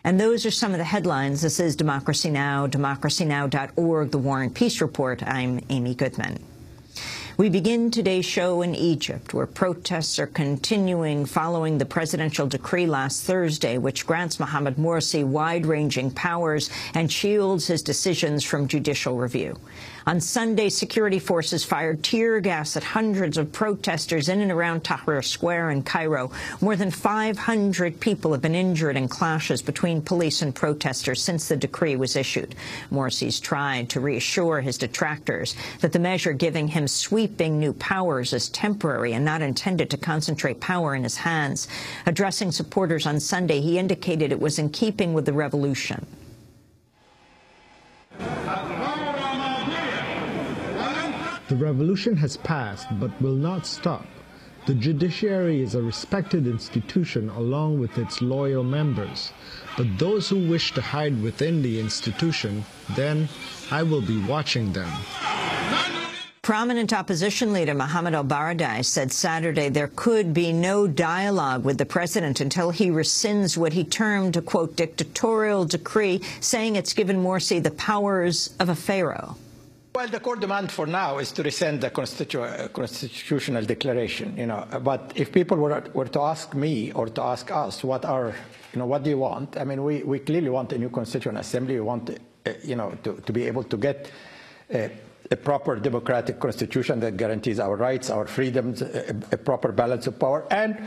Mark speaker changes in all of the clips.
Speaker 1: And those are some of the headlines. This is Democracy Now!, democracynow.org, The War and Peace Report. I'm Amy Goodman. We begin today's show in Egypt, where protests are continuing following the presidential decree last Thursday, which grants Mohamed Morsi wide-ranging powers and shields his decisions from judicial review. On Sunday, security forces fired tear gas at hundreds of protesters in and around Tahrir Square in Cairo. More than 500 people have been injured in clashes between police and protesters since the decree was issued. Morsi's tried to reassure his detractors that the measure giving him sweeping new powers is temporary and not intended to concentrate power in his hands. Addressing supporters on Sunday, he indicated it was in keeping with the revolution.
Speaker 2: The revolution has passed, but will not stop. The judiciary is a respected institution along with its loyal members. But those who wish to hide within the institution, then I will be watching them.
Speaker 1: Prominent opposition leader Mohamed al-Baradei said Saturday there could be no dialogue with the president until he rescinds what he termed a, quote, dictatorial decree, saying it's given Morsi the powers of a pharaoh.
Speaker 3: Well, the core demand for now is to rescind the constitutional declaration, But if people were to ask me or to ask us, what do you want? I mean, we clearly want a new constituent assembly. We want, to be able to get a proper democratic constitution that guarantees our rights, our freedoms, a proper balance of power, and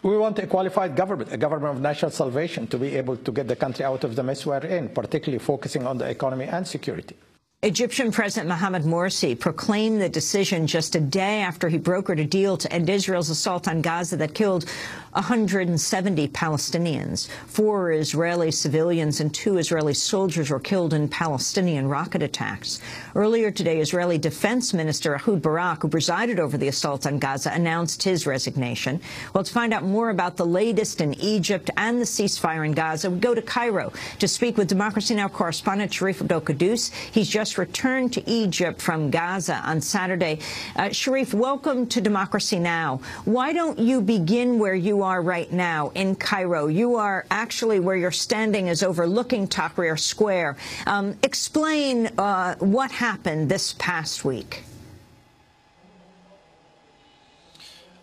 Speaker 3: we want a qualified government, a government of national salvation, to be able to get the country out of the mess we're in, particularly focusing on the economy and security.
Speaker 1: Egyptian President Mohamed Morsi proclaimed the decision just a day after he brokered a deal to end Israel's assault on Gaza that killed 170 Palestinians. 4 Israeli civilians and 2 Israeli soldiers were killed in Palestinian rocket attacks. Earlier today, Israeli Defense Minister Ehud Barak, who presided over the assault on Gaza, announced his resignation. Well, to find out more about the latest in Egypt and the ceasefire in Gaza, we go to Cairo to speak with Democracy Now! Correspondent Sharif Abdel Kouddous. He's just returned to Egypt from Gaza on Saturday. Sharif, welcome to Democracy Now! Why don't you begin where you are right now in Cairo? You are actually where you're standing is overlooking Tahrir Square. Explain what happened this past week.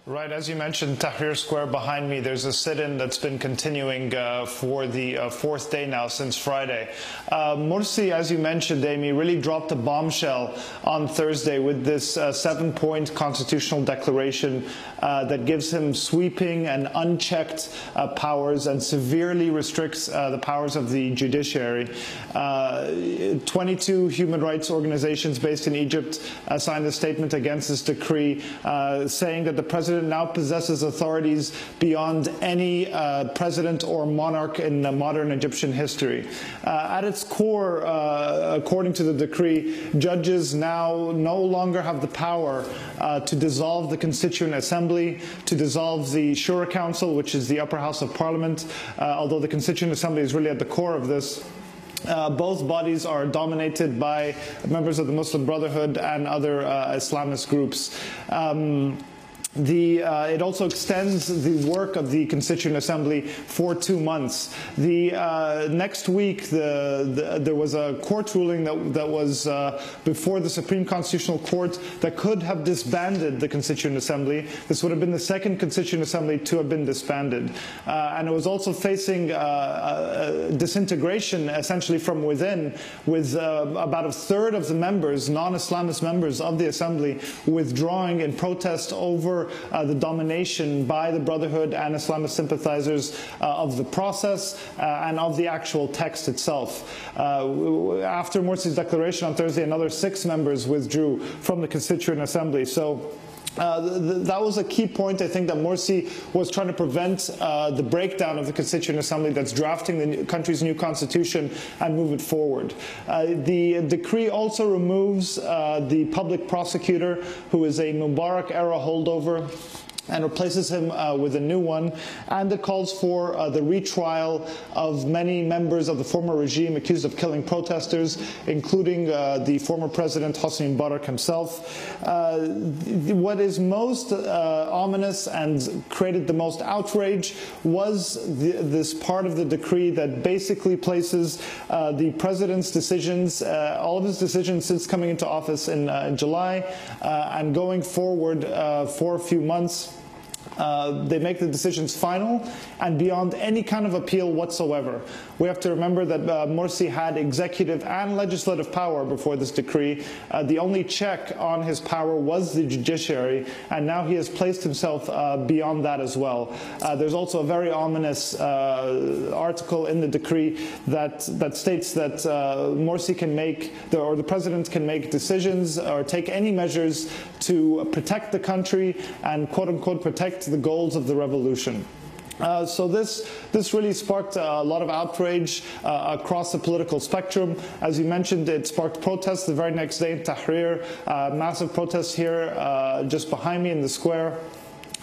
Speaker 4: Right, as you mentioned, Tahrir Square behind me, there's a sit-in that's been continuing for the 4th day now since Friday. Morsi, as you mentioned, Amy, really dropped a bombshell on Thursday with this 7-point constitutional declaration that gives him sweeping and unchecked powers and severely restricts the powers of the judiciary. 22 human rights organizations based in Egypt signed a statement against this decree, saying that the president now possesses authorities beyond any president or monarch in modern Egyptian history. At its core, according to the decree, judges now no longer have the power to dissolve the Constituent Assembly, to dissolve the Shura Council, which is the upper house of parliament, although the Constituent Assembly is really at the core of this. Both bodies are dominated by members of the Muslim Brotherhood and other Islamist groups. It also extends the work of the Constituent Assembly for 2 months. Next week, there was a court ruling that was before the Supreme Constitutional Court that could have disbanded the Constituent Assembly. This would have been the second Constituent Assembly to have been disbanded. And it was also facing disintegration, essentially from within, with about 1/3 of the members, non-Islamist members of the Assembly, withdrawing in protest over the domination by the Brotherhood and Islamist sympathizers of the process and of the actual text itself. After Morsi's declaration on Thursday, another 6 members withdrew from the Constituent Assembly. So that was a key point, I think, that Morsi was trying to prevent the breakdown of the Constituent Assembly that's drafting the country's new constitution and move it forward. The decree also removes the public prosecutor, who is a Mubarak-era holdover. and replaces him with a new one, and it calls for the retrial of many members of the former regime accused of killing protesters, including the former president Hosni Mubarak himself. What is most ominous and created the most outrage was this part of the decree that basically places the president's decisions, all of his decisions since coming into office in July and going forward for a few months. They make the decisions final and beyond any kind of appeal whatsoever. We have to remember that Morsi had executive and legislative power before this decree. The only check on his power was the judiciary, and now he has placed himself beyond that as well. There's also a very ominous article in the decree that states that Morsi can make, or the president can make decisions or take any measures to protect the country and quote-unquote protect the goals of the revolution. So this really sparked a lot of outrage across the political spectrum. As you mentioned, it sparked protests the very next day in Tahrir, massive protests here just behind me in the square.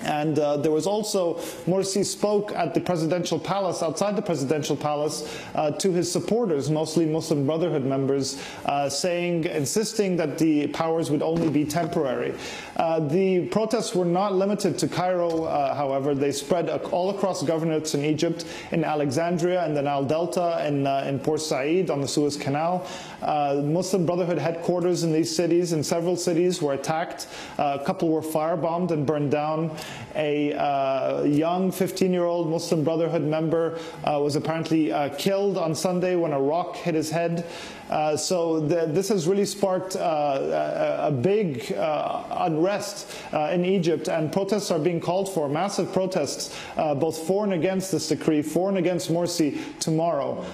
Speaker 4: And there was also, Morsi spoke at the presidential palace, outside the presidential palace, to his supporters, mostly Muslim Brotherhood members, insisting that the powers would only be temporary. The protests were not limited to Cairo, however. They spread all across governorates in Egypt, in Alexandria and the Nile Delta, in Port Said on the Suez Canal. Muslim Brotherhood headquarters in these cities, in several cities, were attacked. A couple were firebombed and burned down. A young 15-year-old Muslim Brotherhood member was apparently killed on Sunday when a rock hit his head. So this has really sparked a big unrest in Egypt, and protests are being called for, massive protests, both for and against this decree, for and against Morsi tomorrow.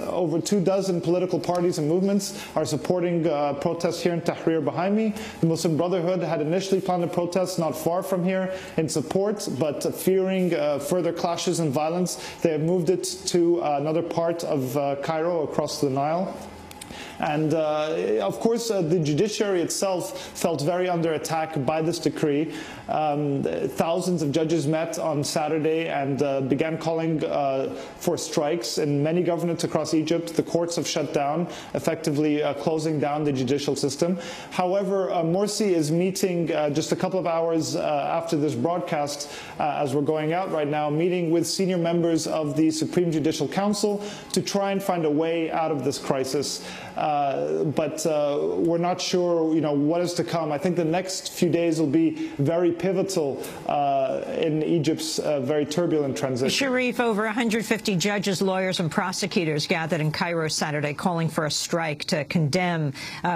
Speaker 4: Over 24 political parties and movements are supporting protests here in Tahrir behind me. The Muslim Brotherhood had initially planned a protest not far from here in support, but fearing further clashes and violence, they have moved it to another part of Cairo, across the Nile. And of course, the judiciary itself felt very under attack by this decree. Thousands of judges met on Saturday and began calling for strikes in many governorates across Egypt. The courts have shut down, effectively closing down the judicial system. However, Morsi is meeting just a couple of hours after this broadcast, as we're going out right now, meeting with senior members of the Supreme Judicial Council to try and find a way out of this crisis. But we're not sure, what is to come. I think the next few days will be very pivotal in Egypt's very turbulent transition.
Speaker 1: Sharif, over 150 judges, lawyers, and prosecutors gathered in Cairo Saturday calling for a strike to condemn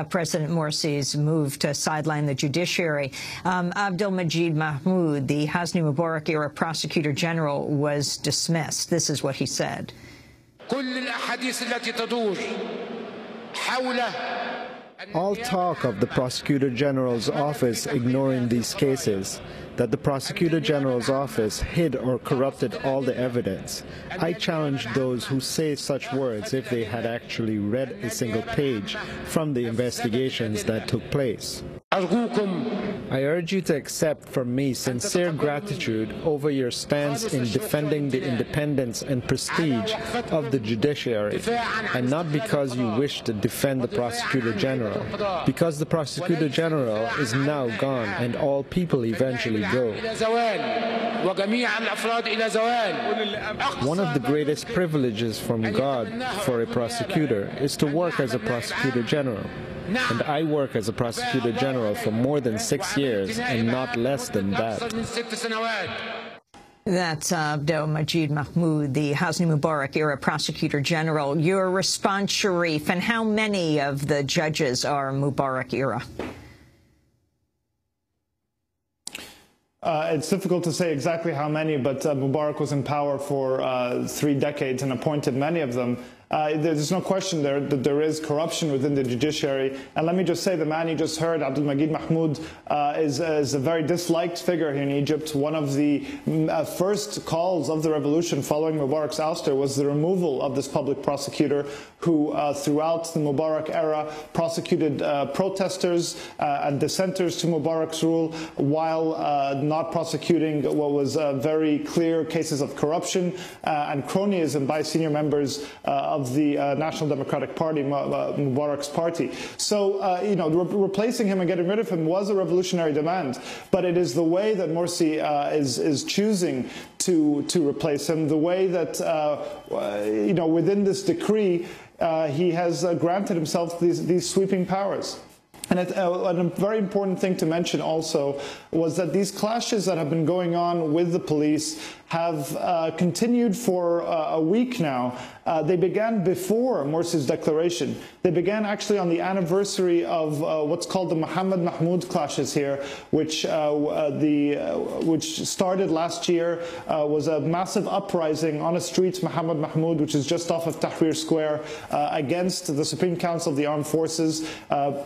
Speaker 1: President Morsi's move to sideline the judiciary. Abdelmajid Mahmoud, the Hosni Mubarak-era prosecutor general, was dismissed. This is what he said.
Speaker 2: All talk of the Prosecutor General's office ignoring these cases, that the Prosecutor General's office hid or corrupted all the evidence. I challenge those who say such words if they had actually read a single page from the investigations that took place. I urge you to accept from me sincere gratitude over your stance in defending the independence and prestige of the judiciary, and not because you wish to defend the Prosecutor General, because the Prosecutor General is now gone and all people eventually go. One of the greatest privileges from God for a prosecutor is to work as a Prosecutor General. And I work as a Prosecutor General for more than 6 years, and not less than that.
Speaker 1: That's Abdelmajid Mahmoud, the Hosni Mubarak-era Prosecutor General. Your response, Sharif, and how many of the judges are Mubarak-era?
Speaker 4: It's difficult to say exactly how many, but Mubarak was in power for 3 decades and appointed many of them. There's no question that there is corruption within the judiciary. And let me just say, the man you just heard, Abdel Mahmoud, is a very disliked figure here in Egypt. One of the first calls of the revolution following Mubarak's ouster was the removal of this public prosecutor who, throughout the Mubarak era, prosecuted protesters and dissenters to Mubarak's rule, while not prosecuting what was very clear cases of corruption and cronyism by senior members of the National Democratic Party, Mubarak's party. So, replacing him and getting rid of him was a revolutionary demand, but it is the way that Morsi is choosing to replace him, the way that, within this decree, he has granted himself these sweeping powers. And a very important thing to mention also was that these clashes that have been going on with the police have continued for a week now. They began before Morsi's declaration. They began actually on the anniversary of what's called the Mohamed Mahmoud clashes here, which started last year, was a massive uprising on a street, Mohamed Mahmoud, which is just off of Tahrir Square, against the Supreme Council of the Armed Forces.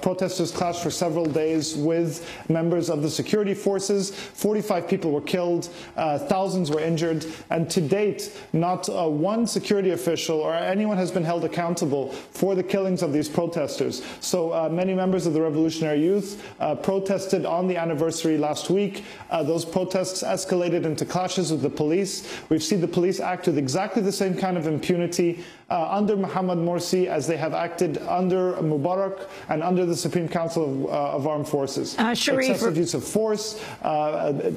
Speaker 4: Protesters clashed for several days with members of the security forces. 45 people were killed, thousands were injured, and to date, not one security official or anyone has been held accountable for the killings of these protesters. So many members of the revolutionary youth protested on the anniversary last week. Those protests escalated into clashes with the police. We've seen the police act with exactly the same kind of impunity under Mohamed Morsi as they have acted under Mubarak and under the Supreme Council of Armed Forces.
Speaker 1: Sharif,
Speaker 4: excessive use of force,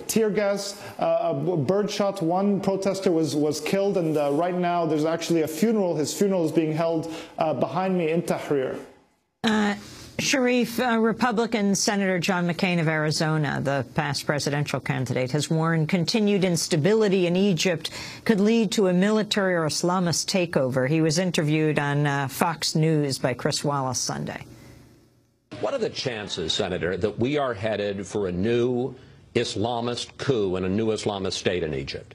Speaker 4: tear gas, birdshot. One protester was killed, and right now there's actually a funeral. His funeral is being held behind me in Tahrir.
Speaker 1: Sharif, Republican Senator John McCain of Arizona, the past presidential candidate, has warned continued instability in Egypt could lead to a military or Islamist takeover. He was interviewed on Fox News by Chris Wallace Sunday.
Speaker 5: What are the chances, Senator, that we are headed for a new Islamist coup and a new Islamist state in Egypt?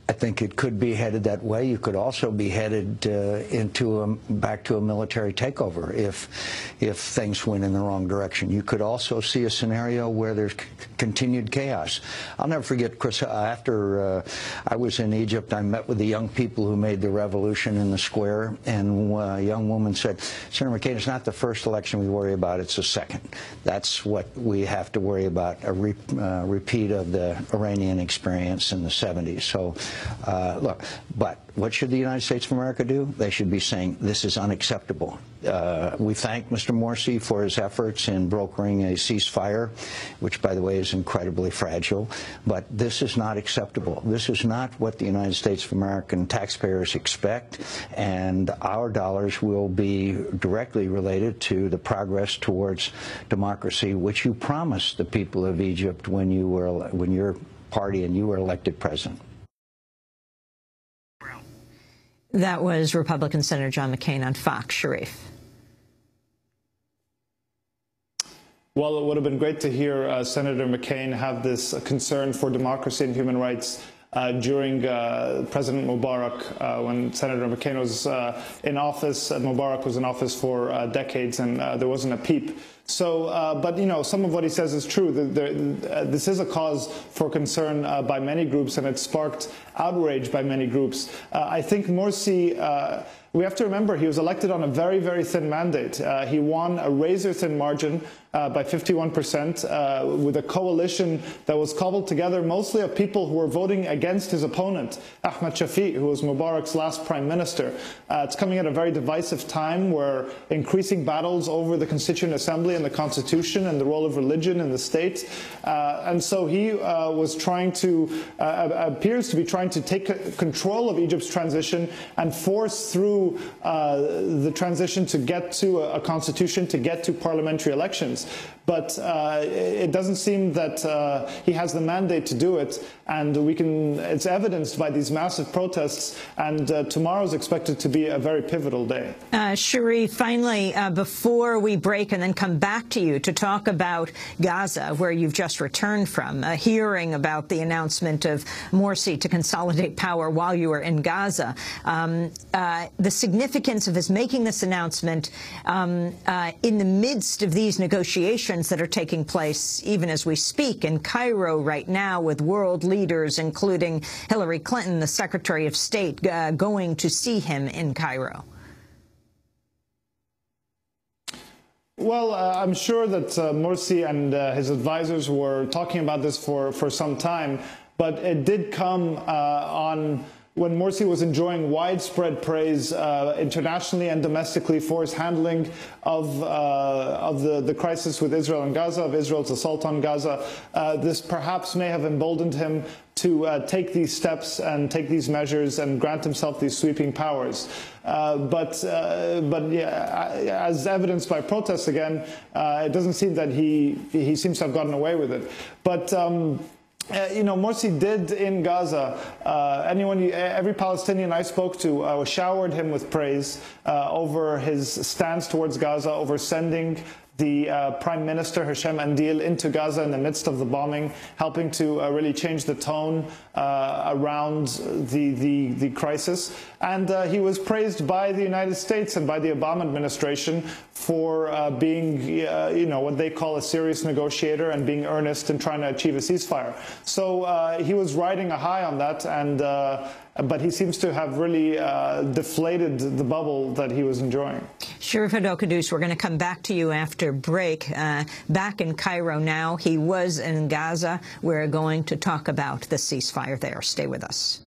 Speaker 6: I think it could be headed that way. You could also be headed back to a military takeover if things went in the wrong direction. You could also see a scenario where there's continued chaos. I'll never forget, Chris, after I was in Egypt, I met with the young people who made the revolution in the square, and a young woman said, Senator McCain, it's not the first election we worry about, it's the second. That's what we have to worry about, a repeat of the Iranian experience in the 70s. So, look, but what should the United States of America do? They should be saying this is unacceptable. We thank Mr. Morsi for his efforts in brokering a ceasefire, which, by the way, is incredibly fragile. But this is not acceptable. This is not what the United States of American taxpayers expect, and our dollars will be directly related to the progress towards democracy, which you promised the people of Egypt when your party and you were elected president.
Speaker 1: That was Republican Senator John McCain on Fox. Sharif.
Speaker 4: Well, it would have been great to hear Senator McCain have this concern for democracy and human rights during President Mubarak, when Senator McCain was in office. Mubarak was in office for decades, and there wasn't a peep. So, but, some of what he says is true. This is a cause for concern by many groups, and it sparked outrage by many groups. I think Morsi, we have to remember, he was elected on a very, very thin mandate. He won a razor-thin margin by 51% with a coalition that was cobbled together mostly of people who were voting against his opponent, Ahmed Shafiq, who was Mubarak's last prime minister. It's coming at a very divisive time where increasing battles over the Constituent Assembly and the Constitution and the role of religion in the state. And so he was trying to, appears to be trying to take control of Egypt's transition and force through the transition to get to a constitution, to get to parliamentary elections. but it doesn't seem that he has the mandate to do it, and it's evidenced by these massive protests, and tomorrow is expected to be a very pivotal day.
Speaker 1: Sharif, finally, before we break and then come back to you to talk about Gaza, where you've just returned from, hearing about the announcement of Morsi to consolidate power while you were in Gaza, the significance of his making this announcement in the midst of these negotiations that are taking place, even as we speak, in Cairo right now, with world leaders, including Hillary Clinton, the Secretary of State, going to see him in Cairo.
Speaker 4: Well, I'm sure that Morsi and his advisors were talking about this for some time, but it did come on when Morsi was enjoying widespread praise internationally and domestically for his handling of the crisis with Israel and Gaza, of Israel's assault on Gaza. This perhaps may have emboldened him to take these steps and take these measures and grant himself these sweeping powers. But yeah, as evidenced by protests again, it doesn't seem that he seems to have gotten away with it. But you know, Morsi did in Gaza. Every Palestinian I spoke to showered him with praise over his stance towards Gaza, over sending the Prime Minister, Hisham Andil, into Gaza in the midst of the bombing, helping to really change the tone around the crisis. And he was praised by the United States and by the Obama administration for being, you know, what they call a serious negotiator and being earnest in trying to achieve a ceasefire. So he was riding a high on that, and but he seems to have really deflated the bubble that he was enjoying.
Speaker 1: Sharif Abdel Kouddous, we're going to come back to you after break. Back in Cairo now. He was in Gaza. We're going to talk about the ceasefire there. Stay with us.